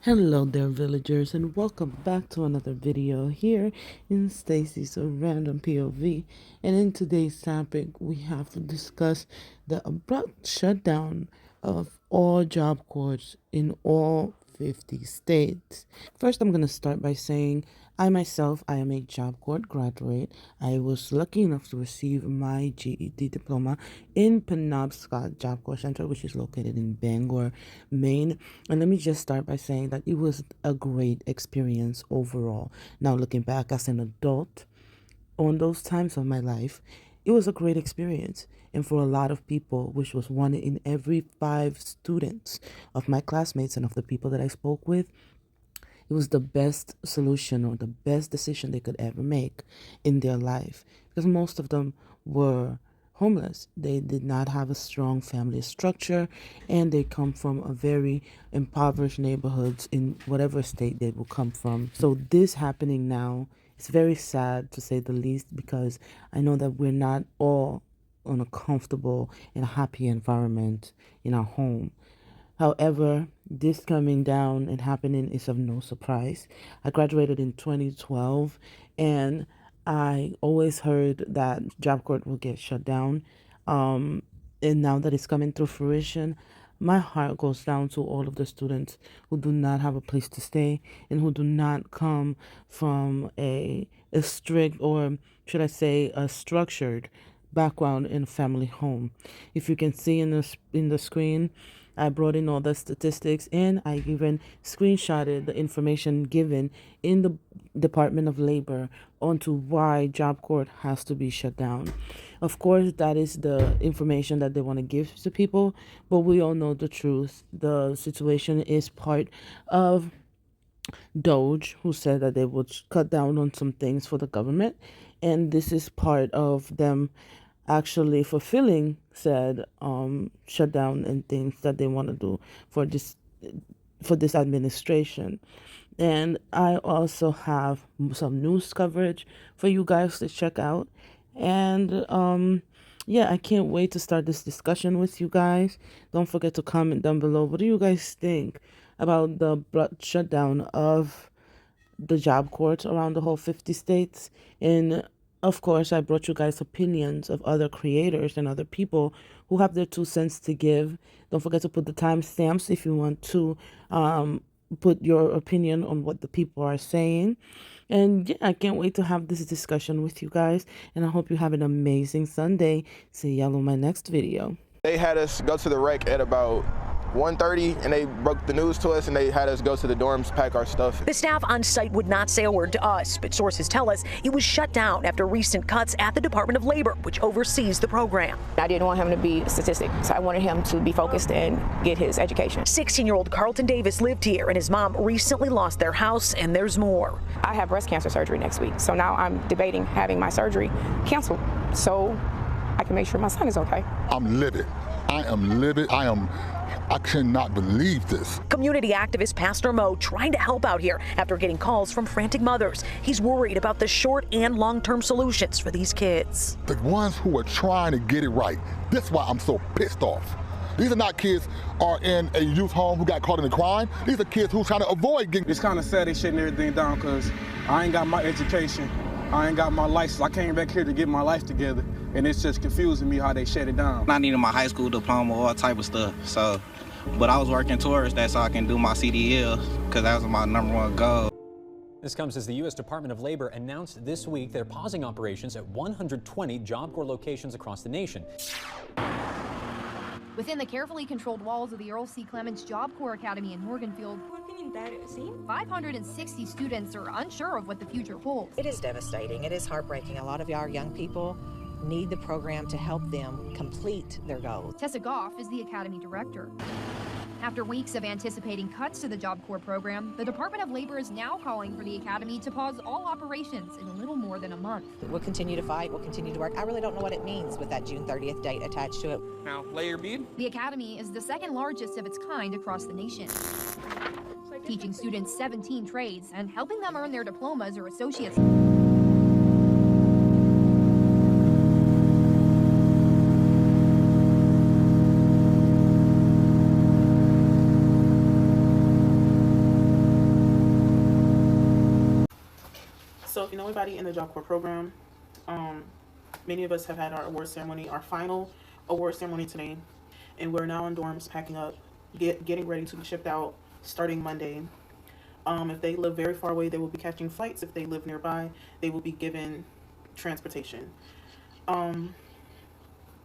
Hello there, villagers, and welcome back to another video here in Stacy's Random POV. And in today's topic, we have to discuss the abrupt shutdown of all job corps in all 50 states. First, I'm going to start by saying I am a Job Corps graduate. I was lucky enough to receive my GED diploma in Penobscot Job Corps Center, which is located in Bangor, Maine. And let me just start by saying that it was a great experience overall. Now, looking back as an adult on those times of my life, it was a great experience. And for a lot of people, which was one in every 5 students of my classmates and of the people that I spoke with, it was the best solution or the best decision they could ever make in their life, because most of them were homeless. They did not have a strong family structure, and they come from a very impoverished neighborhoods in whatever state they will come from. So this happening now, it's very sad to say the least, because I know that we're not all on a comfortable and happy environment in our home. However, this coming down and happening is of no surprise. I graduated in 2012, and I always heard that Job Corps will get shut down. And now that it's coming to fruition, my heart goes down to all of the students who do not have a place to stay and who do not come from a strict, or should I say, a structured background in a family home. If you can see in the screen, I brought in all the statistics, and I even screenshotted the information given in the Department of Labor onto why Job Corps has to be shut down. Of course, that is the information that they want to give to people, but we all know the truth. The situation is part of Doge, who said that they would cut down on some things for the government, and this is part of them actually fulfilling said shutdown and things that they want to do for this administration. And I also have some news coverage for you guys to check out. And yeah, I can't wait to start this discussion with you guys. Don't forget to comment down below. What do you guys think about the abrupt shutdown of the job corps around the whole 50 states? And of course, I brought you guys opinions of other creators and other people who have their 2 cents to give. Don't forget to put the timestamps if you want to put your opinion on what the people are saying. And yeah, I can't wait to have this discussion with you guys. And I hope you have an amazing Sunday. See y'all on my next video. They had us go to the rec at about 1:30, and they broke the news to us, and they had us go to the dorms, pack our stuff. The staff on site would not say a word to us, but sources tell us it was shut down after recent cuts at the Department of Labor, which oversees the program. I didn't want him to be a statistic, so I wanted him to be focused and get his education. 16-year-old Carlton Davis lived here, and his mom recently lost their house, and there's more. I have breast cancer surgery next week, so now I'm debating having my surgery canceled so I can make sure my son is okay. I'm livid. I am livid. I cannot believe this. Community activist Pastor Mo trying to help out here after getting calls from frantic mothers. He's worried about the short and long-term solutions for these kids. The ones who are trying to get it right. That's why I'm so pissed off. These are not kids who are in a youth home who got caught in a crime. These are kids who are trying to avoid getting... It's kind of sad they shutting everything down, because I ain't got my education. I ain't got my license. I came back here to get my life together, and it's just confusing me how they shut it down. I needed my high school diploma, all type of stuff. So, but I was working towards that so I can do my CDL, because that was my #1 goal. This comes as the U.S. Department of Labor announced this week they're pausing operations at 120 Job Corps locations across the nation. Within the carefully controlled walls of the Earl C. Clements Job Corps Academy in Morganfield, 560 students are unsure of what the future holds. It is devastating. It is heartbreaking. A lot of our young people need the program to help them complete their goals. Tessa Goff is the Academy Director. After weeks of anticipating cuts to the Job Corps program, the Department of Labor is now calling for the Academy to pause all operations in a little more than a month. We'll continue to fight. We'll continue to work. I really don't know what it means with that June 30th date attached to it. Now, lay your bead. The Academy is the second largest of its kind across the nation, teaching students 17 trades and helping them earn their diplomas or associates. So if you know anybody in the Jobcorps program, many of us have had our award ceremony, our final award ceremony today, and we're now in dorms packing up, getting ready to be shipped out starting Monday. If they live very far away, they will be catching flights. If they live nearby, they will be given transportation.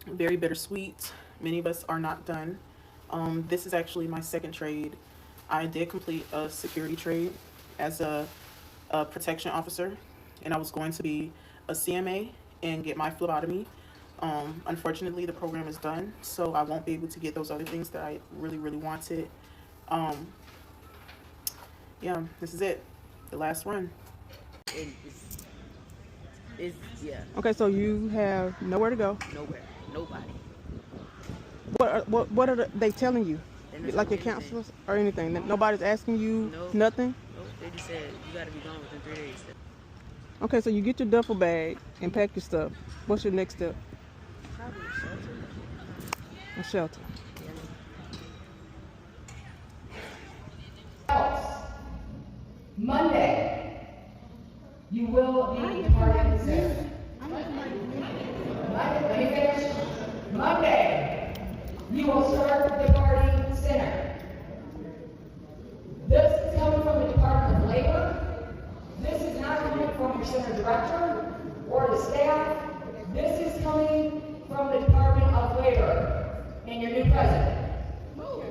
Very bittersweet. Many of us are not done. This is actually my second trade. I did complete a security trade as a protection officer, and I was going to be a CMA and get my phlebotomy. Unfortunately, the program is done, so I won't be able to get those other things that I really, really wanted. Yeah, this is it. The last run. Yeah. Okay, so you have nowhere to go. Nowhere. Nobody. What are they telling you? Like your counselors or anything? Nobody's asking you nothing? Nope. They just said you got to be gone within 3 days. Okay, so you get your duffel bag and pack your stuff. What's your next step? Probably a shelter. A shelter. Monday, you will be departing soon. Let me finish. Monday, you will start departing center. This is coming from the Department of Labor. This is not coming from your center director or the staff. This is coming from the Department of Labor and your new president.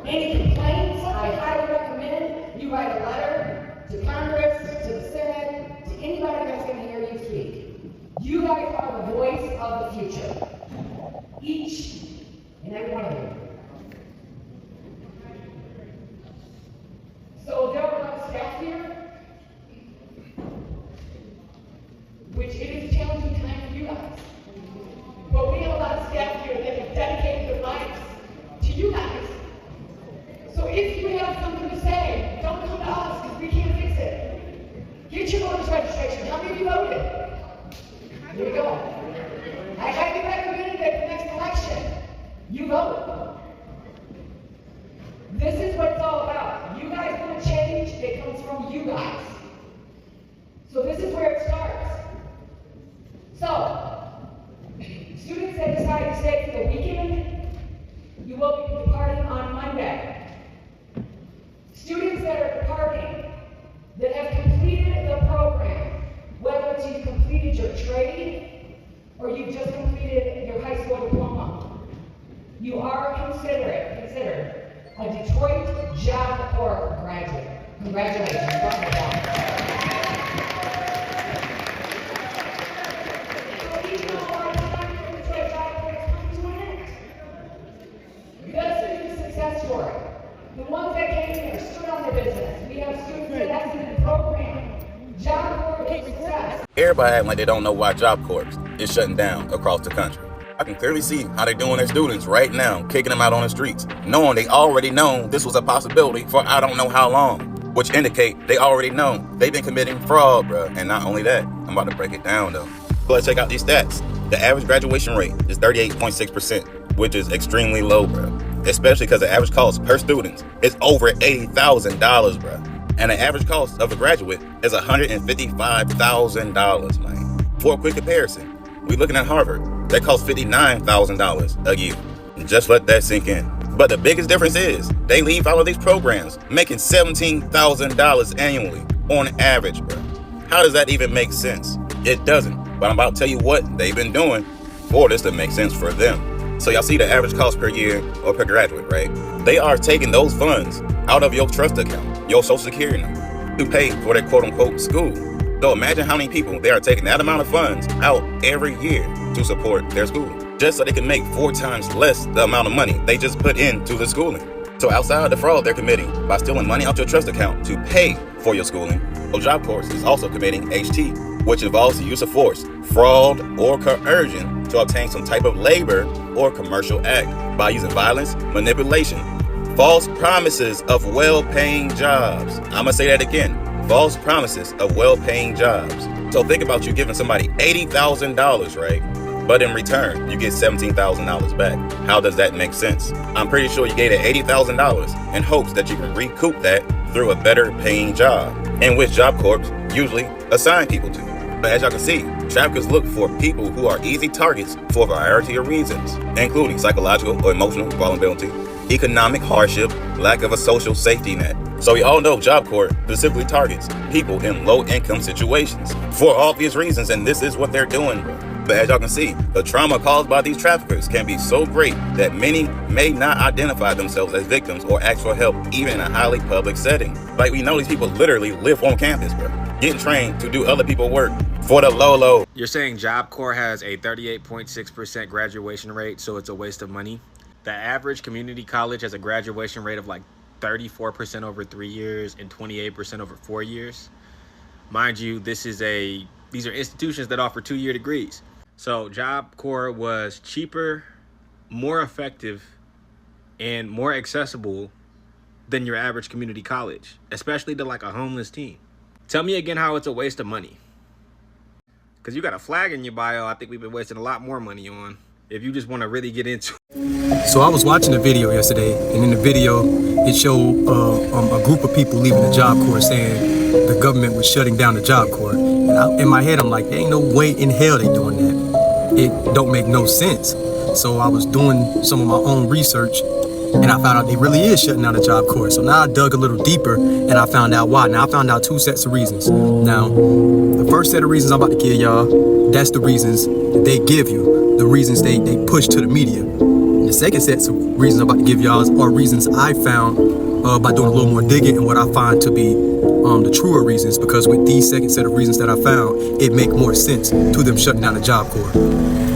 Any complaints, I highly recommend you write a letter to Congress, to the Senate, to anybody that's going to hear you speak. You guys are the voice of the future. Each and every one of you. So there are a lot of staff here, which it is a challenging time for you guys. But we have a lot of staff here that have dedicated their lives to you guys. So if you have something to say, don't come to us because we can't fix it. Get your voter's registration. How many of you voted? Here we go. I highly recommend that the next election, you vote. This is what it's all about. You guys want change that comes from you guys. So this is where it starts. So, students that decide to stay for the weekend, you will be departing on Monday. Students that are departing, that have completed the program, whether it's you've completed your trade or you've just completed your high school diploma, you are considered a Detroit Jobcorps graduate. Congratulations. This is a success story. The ones that came here stood on their business. We have students that exited the program. Jobcorps is success. Everybody acting like they don't know why Jobcorps is shutting down across the country. I can clearly see how they're doing their students right now, kicking them out on the streets, knowing they already known this was a possibility for I don't know how long, which indicate they already know they've been committing fraud, bruh. And not only that, I'm about to break it down though. So let's check out these stats. The average graduation rate is 38.6%, which is extremely low, bruh. Especially because the average cost per student is over $80,000, bruh. And the average cost of a graduate is $155,000, man. For a quick comparison, we're looking at Harvard. That costs $59,000 a year. And just let that sink in. But the biggest difference is they leave all of these programs making $17,000 annually on average, bro. How does that even make sense? It doesn't. But I'm about to tell you what they've been doing for this to make sense for them. So y'all see the average cost per year or per graduate, right? They are taking those funds out of your trust account, your social security number, to pay for their quote unquote school. So imagine how many people they are taking that amount of funds out every year to support their school, just so they can make 4 times less the amount of money they just put into the schooling. So outside the fraud they're committing by stealing money out your trust account to pay for your schooling, Jobcorps is also committing HT, which involves the use of force, fraud, or coercion to obtain some type of labor or commercial act by using violence, manipulation, false promises of well-paying jobs. I'm gonna say that again. False promises of well-paying jobs. So think about you giving somebody $80,000, right? But in return, you get $17,000 back. How does that make sense? I'm pretty sure you gave it $80,000 in hopes that you can recoup that through a better paying job, in which Jobcorps usually assign people to. But as y'all can see, traffickers look for people who are easy targets for a variety of reasons, including psychological or emotional vulnerability, economic hardship, lack of a social safety net. So we all know Job Corps specifically targets people in low-income situations for obvious reasons, and this is what they're doing, bro. But as y'all can see, the trauma caused by these traffickers can be so great that many may not identify themselves as victims or ask for help, even in a highly public setting. Like, we know these people literally live on campus, bro, getting trained to do other people's work for the low. You're saying Job Corps has a 38.6% graduation rate, so it's a waste of money? The average community college has a graduation rate of like 34% over 3 years and 28% over 4 years. Mind you, these are institutions that offer 2-year degrees. So Job Corps was cheaper, more effective, and more accessible than your average community college, especially to like a homeless teen. Tell me again how it's a waste of money. Because you got a flag in your bio I think we've been wasting a lot more money on if you just want to really get into it. So I was watching a video yesterday, and in the video it showed a group of people leaving the Job Corps saying the government was shutting down the Job Corps. And in my head I'm like, there ain't no way in hell they doing that. It don't make no sense. So I was doing some of my own research, and I found out they really is shutting down the Job Corps. So now I dug a little deeper, and I found out why. Now I found out 2 sets of reasons. Now, the first set of reasons I'm about to give y'all, that's the reasons that they give you, the reasons they push to the media. And the second set of reasons I'm about to give y'all are reasons I found by doing a little more digging, and what I find to be the truer reasons, because with these second set of reasons that I found, it make more sense to them shutting down the Job Corps.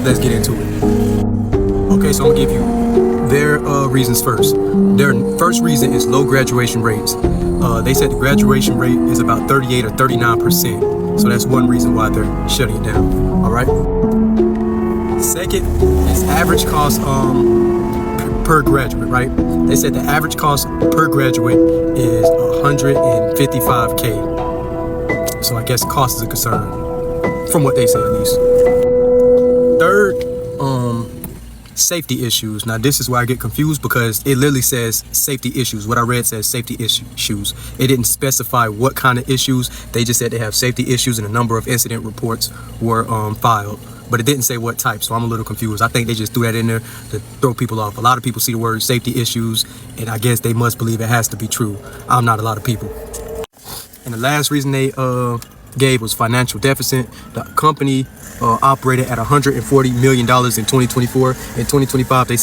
Let's get into it. Okay, so I'm gonna give you their reasons first. Their first reason is low graduation rates. They said the graduation rate is about 38 or 39%. So that's one reason why they're shutting it down. All right. Second is average cost per graduate, right? They said the average cost per graduate is $155K. So I guess cost is a concern, from what they say at least. Third, safety issues. Now this is where I get confused, because it literally says safety issues. What I read says safety issues. It didn't specify what kind of issues. They just said they have safety issues, and a number of incident reports were filed. But it didn't say what type, so I'm a little confused. I think they just threw that in there to throw people off. A lot of people see the word safety issues, and I guess they must believe it has to be true. I'm not a lot of people. And the last reason they gave was financial deficit. The company operated at $140 million in 2024. In 2025, it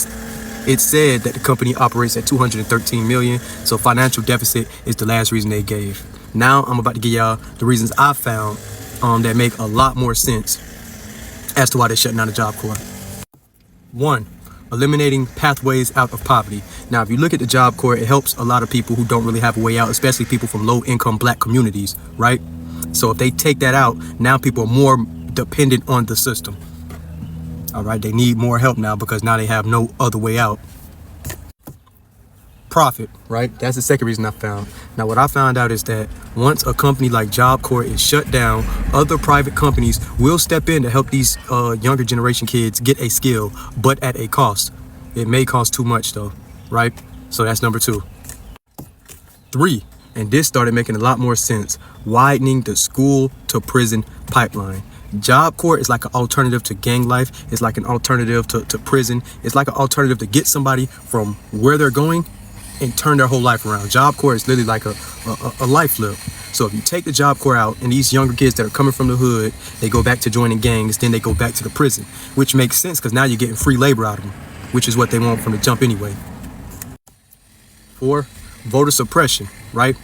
said that the company operates at $213 million. So financial deficit is the last reason they gave. Now I'm about to give y'all the reasons I found that make a lot more sense as to why they're shutting down the Job Corps. 1, eliminating pathways out of poverty. Now, if you look at the Job Corps, it helps a lot of people who don't really have a way out, especially people from low-income Black communities, right? So if they take that out, now people are more dependent on the system. All right, they need more help now because now they have no other way out. Profit, right? That's the second reason I found. Now, what I found out is that once a company like Job Corps is shut down, other private companies will step in to help these younger generation kids get a skill, but at a cost. It may cost too much though, right? So that's number 2. 3, and this started making a lot more sense, widening the school to prison pipeline. Job Corps is like an alternative to gang life. It's like an alternative to prison. It's like an alternative to get somebody from where they're going and turn their whole life around. Job Corps is literally like a life flip. So if you take the Job Corps out, and these younger kids that are coming from the hood, they go back to joining gangs, then they go back to the prison, which makes sense because now you're getting free labor out of them, which is what they want from the jump anyway. 4, voter suppression, right?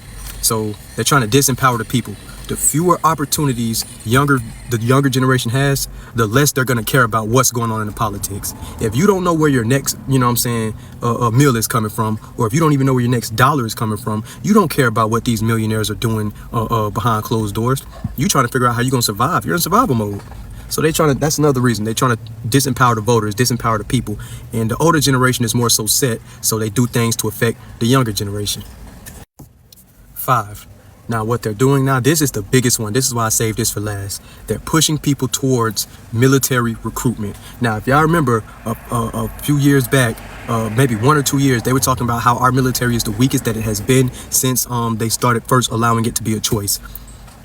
So they're trying to disempower the people. The fewer opportunities the younger generation has, the less they're going to care about what's going on in the politics. If you don't know where your next, a meal is coming from, or if you don't even know where your next dollar is coming from, you don't care about what these millionaires are doing behind closed doors. You trying to figure out how you're going to survive. You're in survival mode. So that's another reason. They're trying to disempower the voters, disempower the people. And the older generation is more so set, so they do things to affect the younger generation. 5. Now, what they're doing now, this is the biggest one. This is why I saved this for last. They're pushing people towards military recruitment. Now, if y'all remember a few years back, maybe 1 or 2 years, they were talking about how our military is the weakest that it has been since they started first allowing it to be a choice.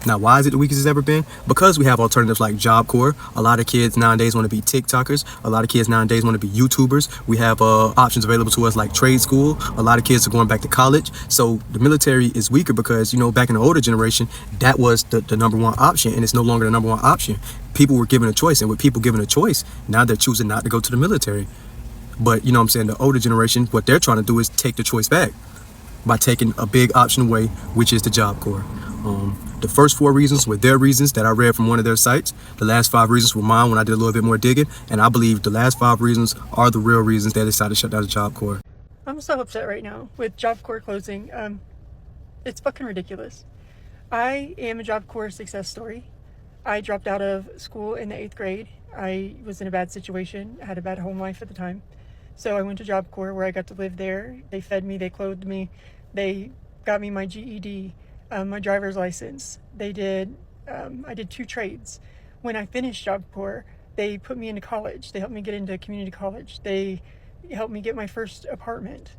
Now, why is it the weakest it's ever been? Because we have alternatives like Job Corps. A lot of kids nowadays want to be TikTokers. A lot of kids nowadays want to be YouTubers. We have options available to us like trade school. A lot of kids are going back to college. So the military is weaker because, you know, back in the older generation, that was the number one option, and it's no longer the number one option. People were given a choice, and with people given a choice, now they're choosing not to go to the military. But, you know what I'm saying, the older generation, what they're trying to do is take the choice back by taking a big option away, which is the Job Corps. The first 4 reasons were their reasons that I read from one of their sites. The last 5 reasons were mine when I did a little bit more digging. And I believe the last 5 reasons are the real reasons they decided to shut down the Job Corps. I'm so upset right now with Job Corps closing. It's fucking ridiculous. I am a Job Corps success story. I dropped out of school in the 8th grade. I was in a bad situation. I had a bad home life at the time. So I went to Job Corps where I got to live there. They fed me, they clothed me, they got me my GED. My driver's license. I did 2 trades. When I finished Job Corps, they put me into college. They helped me get into community college. They helped me get my first apartment.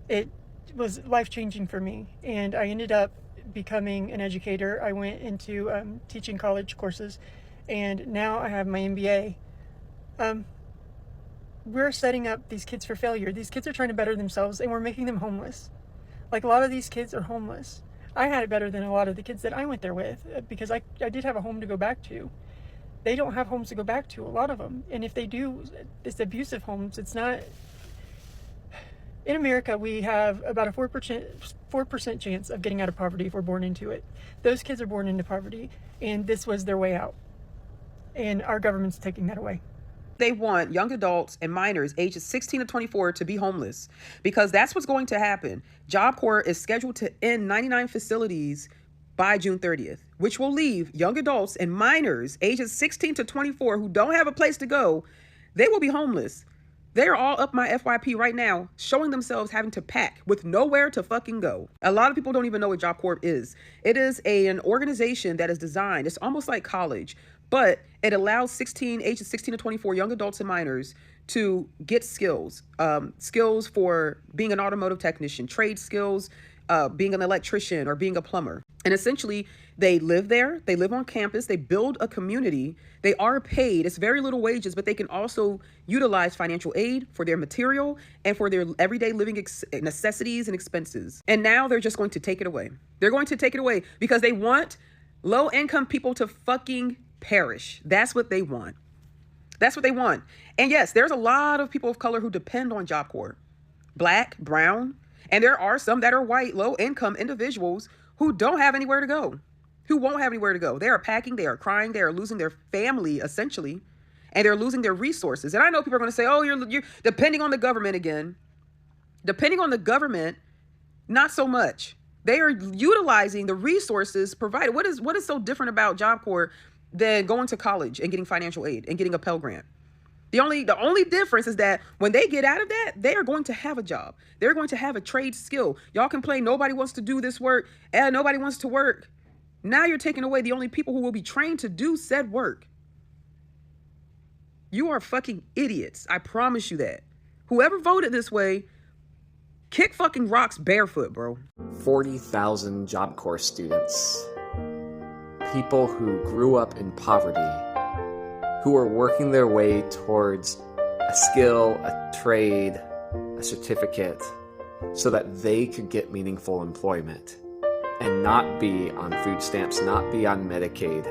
It was life-changing for me, and I ended up becoming an educator. I went into teaching college courses, and now I have my MBA. We're setting up these kids for failure. These kids are trying to better themselves, and we're making them homeless. Like, a lot of these kids are homeless. I had it better than a lot of the kids that I went there with because I did have a home to go back to. They don't have homes to go back to, a lot of them. And if they do, it's abusive homes. It's not... In America, we have about a 4% chance of getting out of poverty if we're born into it. Those kids are born into poverty, and this was their way out. And our government's taking that away. They want young adults and minors ages 16 to 24 to be homeless because that's what's going to happen. Job Corps is scheduled to end 99 facilities by June 30th, which will leave young adults and minors ages 16 to 24 who don't have a place to go. They will be homeless. They are all up my FYP right now, showing themselves having to pack with nowhere to fucking go. A lot of people don't even know what Job Corps is. It is an organization that is designed, it's almost like college, but it allows ages 16 to 24 young adults and minors to get skills, skills for being an automotive technician, trade skills, being an electrician or being a plumber. And essentially they live there, they live on campus, they build a community, they are paid, it's very little wages, but they can also utilize financial aid for their material and for their everyday living necessities and expenses. And now they're just going to take it away. They're going to take it away because they want low income people to fucking perish. That's what they want. That's what they want. And yes, there's a lot of people of color who depend on Job Corps. Black, brown, and there are some that are white, low income individuals who don't have anywhere to go, who won't have anywhere to go. They are packing, they are crying, they are losing their family essentially, and they're losing their resources. And I know people are going to say, oh, you're depending on the government again. Depending on the government, not so much. They are utilizing the resources provided. What is so different about Job Corps than going to college and getting financial aid and getting a Pell Grant? The only difference is that when they get out of that, they are going to have a job. They're going to have a trade skill. Y'all complain nobody wants to do this work and nobody wants to work. Now you're taking away the only people who will be trained to do said work. You are fucking idiots. I promise you that. Whoever voted this way, kick fucking rocks barefoot, bro. 40,000 Job Corps students. People who grew up in poverty, who are working their way towards a skill, a trade, a certificate, so that they could get meaningful employment and not be on food stamps, not be on Medicaid.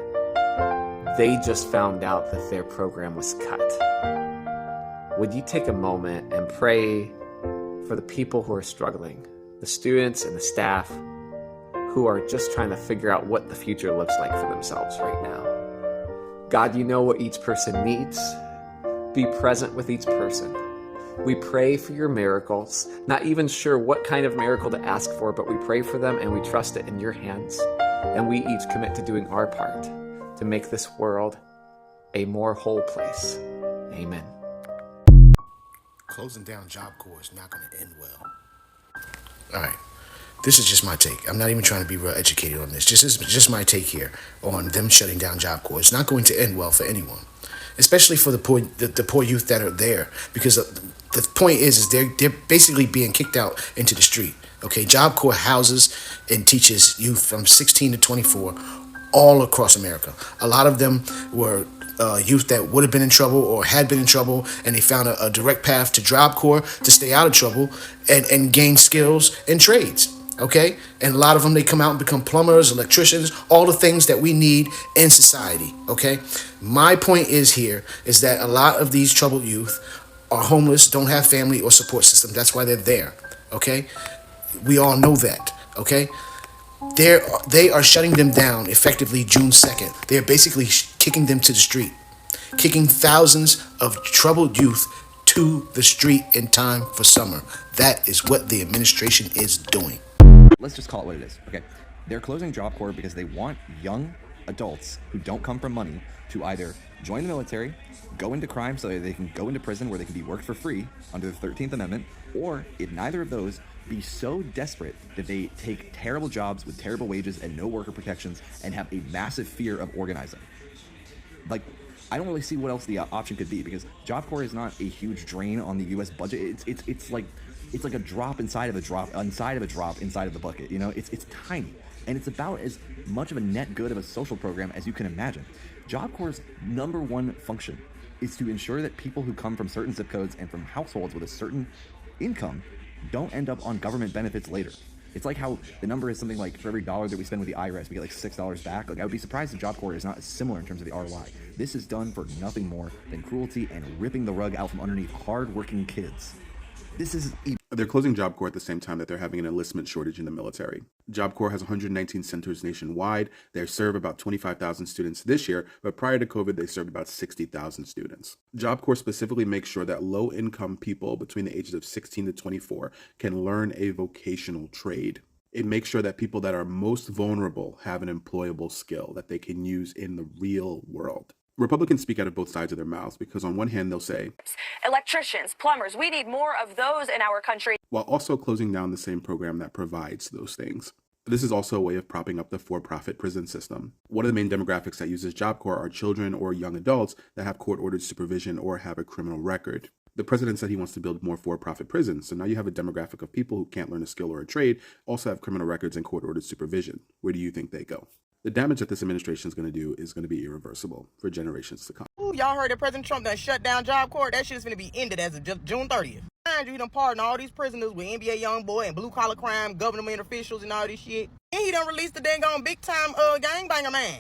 They just found out that their program was cut. Would you take a moment and pray for the people who are struggling, the students and the staff who are just trying to figure out what the future looks like for themselves right now? God, you know what each person needs. Be present with each person. We pray for your miracles, not even sure what kind of miracle to ask for, but we pray for them and we trust it in your hands. And we each commit to doing our part to make this world a more whole place. Amen. Closing down Job Corps is not going to end well. All right. This is just my take. I'm not even trying to be real educated on this. Just my take here on them shutting down Job Corps. It's not going to end well for anyone, especially for the poor youth that are there. Because the point is they're basically being kicked out into the street. Okay, Job Corps houses and teaches youth from 16 to 24 all across America. A lot of them were youth that would have been in trouble or had been in trouble, and they found a direct path to Job Corps to stay out of trouble and gain skills and trades. Okay? And a lot of them, they come out and become plumbers, electricians, all the things that we need in society. Okay? My point is that a lot of these troubled youth are homeless, don't have family or support system. That's why they're there. Okay? We all know that. Okay? They are shutting them down effectively June 2nd. They're basically kicking them to the street, kicking thousands of troubled youth to the street in time for summer. That is what the administration is doing. Let's just call it what it is, okay? They're closing Job Corps because they want young adults who don't come from money to either join the military, go into crime so that they can go into prison where they can be worked for free under the 13th Amendment, or if neither of those, be so desperate that they take terrible jobs with terrible wages and no worker protections and have a massive fear of organizing. Like, I don't really see what else the option could be, because Job Corps is not a huge drain on the U.S. budget. It's like a drop inside of a drop inside of a drop inside of the bucket. You know, it's tiny, and it's about as much of a net good of a social program as you can imagine. Job Corps' number one function is to ensure that people who come from certain zip codes and from households with a certain income don't end up on government benefits later. It's like how the number is something like, for every dollar that we spend with the IRS, we get like $6 back. Like, I would be surprised if Job Corps is not similar in terms of the ROI. This is done for nothing more than cruelty and ripping the rug out from underneath hard-working kids. This is... They're closing Job Corps at the same time that they're having an enlistment shortage in the military. Job Corps has 119 centers nationwide. They serve about 25,000 students this year, but prior to COVID, they served about 60,000 students. Job Corps specifically makes sure that low-income people between the ages of 16 to 24 can learn a vocational trade. It makes sure that people that are most vulnerable have an employable skill that they can use in the real world. Republicans speak out of both sides of their mouths because on one hand, they'll say, electricians, plumbers, we need more of those in our country, while also closing down the same program that provides those things. This is also a way of propping up the for-profit prison system. One of the main demographics that uses Job Corps are children or young adults that have court-ordered supervision or have a criminal record. The president said he wants to build more for-profit prisons, so now you have a demographic of people who can't learn a skill or a trade, also have criminal records and court-ordered supervision. Where do you think they go? The damage that this administration is going to do is going to be irreversible for generations to come. Ooh, y'all heard that President Trump done shut down Job Corps? That shit is going to be ended as of June 30th. Mind you, he done pardoned all these prisoners with NBA Youngboy and blue-collar crime, government officials and all this shit. And he done released the dang on big-time gangbanger man,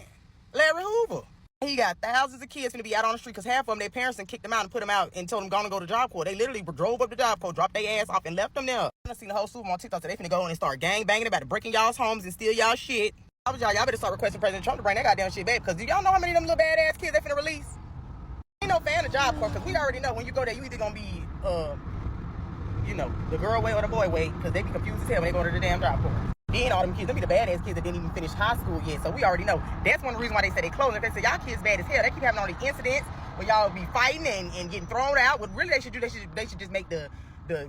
Larry Hoover. He got thousands of kids going to be out on the street because half of them, their parents done kicked them out and put them out and told them gonna go to Job Corps. They literally drove up to Job Corps, dropped their ass off, and left them there. I seen the whole super on TikTok, so they finna go in and start gangbanging about to breaking y'all's homes and steal y'all shit. Y'all better start requesting President Trump to bring that goddamn shit back, because do y'all know how many of them little badass kids they finna release? Ain't no fan of Job Corps, because we already know when you go there, you either gonna be, you know, the girl way or the boy way, because they be confused as hell when they go to the damn Job Corps. Then all them kids, them be the badass kids that didn't even finish high school yet, so we already know. That's one of the reasons why they say they closing. They say y'all kids bad as hell. They keep having all these incidents where y'all be fighting and getting thrown out. What really they should do, they should just make the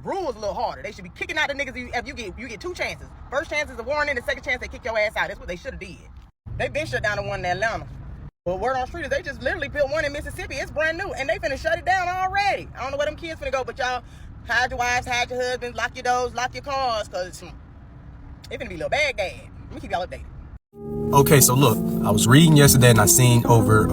rules a little harder. They should be kicking out the niggas if you get two chances. First chance is a warning, the second chance they kick your ass out. That's what they should have did. They been shut down the one in Atlanta. But word on the street is they just literally built one in Mississippi. It's brand new, and they finna shut it down already. I don't know where them kids finna go, but y'all hide your wives, hide your husbands, lock your doors, lock your cars, because they finna be a little bad dad. Let me keep y'all updated. Okay, so look, I was reading yesterday and I seen over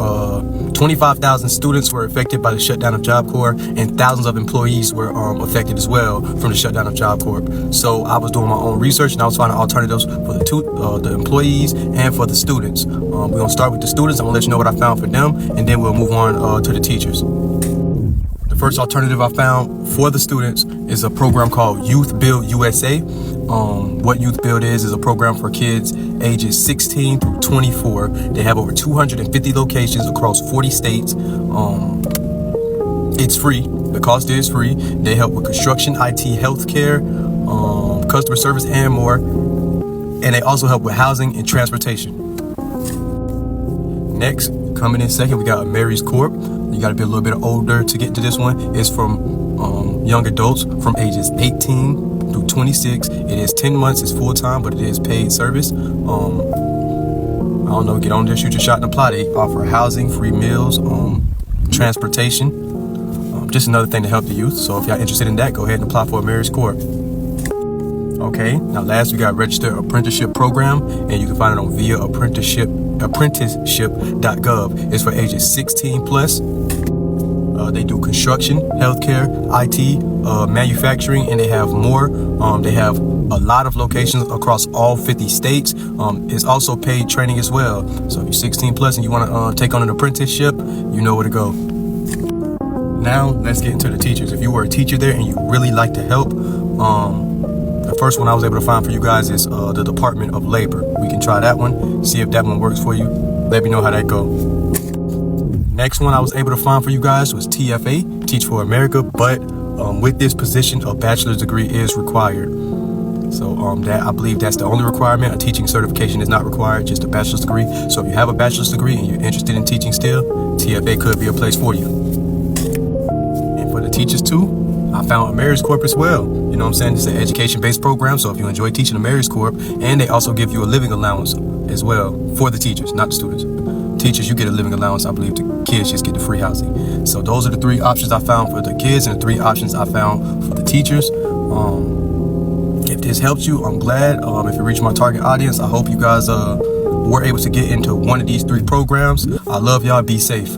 25,000 students were affected by the shutdown of Job Corps, and thousands of employees were affected as well from the shutdown of Job Corps. So I was doing my own research and I was finding alternatives for the employees and for the students. We're gonna start with the students. I'm gonna let you know what I found for them, and then we'll move on to the teachers. The first alternative I found for the students is a program called Youth Build USA. What Youth Build is a program for kids ages 16 through 24. They have over 250 locations across 40 states. It's free. The cost is free. They help with construction, IT, healthcare, customer service, and more. And they also help with housing and transportation. Next, coming in second, we got Mary's Corp. You got to be a little bit older to get to this one. It's from young adults from ages 18 through 26. It is 10 months. It's full time, but it is paid service. I don't know. Get on there, shoot your shot, and apply. They offer housing, free meals, transportation. Just another thing to help the youth. So if y'all interested in that, go ahead and apply for a Mary's Corp. Okay. Now, last we got Registered Apprenticeship Program, and you can find it on viaapprenticeship.com. apprenticeship.gov. It's for ages 16 plus. They do construction, healthcare, IT, manufacturing, and they have more. They have a lot of locations across all 50 states. It's also paid training as well. So if you're 16 plus and you want to take on an apprenticeship, you know where to go. Now let's get into the teachers. If you were a teacher there and you really like to help, the first one I was able to find for you guys is the Department of Labor. We can try that one, see if that one works for you. Let me know how that goes. Next one I was able to find for you guys was TFA, Teach for America, but with this position, a bachelor's degree is required. So that I believe that's the only requirement. A teaching certification is not required, just a bachelor's degree. So if you have a bachelor's degree and you're interested in teaching still, TFA could be a place for you. And for the teachers too, I found AmeriCorps as well. You know what I'm saying? It's an education-based program, so if you enjoy teaching AmeriCorps, and they also give you a living allowance as well for the teachers, not the students. Teachers, you get a living allowance. I believe the kids just get the free housing. So those are the 3 options I found for the kids and the 3 options I found for the teachers. If this helps you, I'm glad. If you reach my target audience, I hope you guys were able to get into one of these 3 programs. I love y'all. Be safe.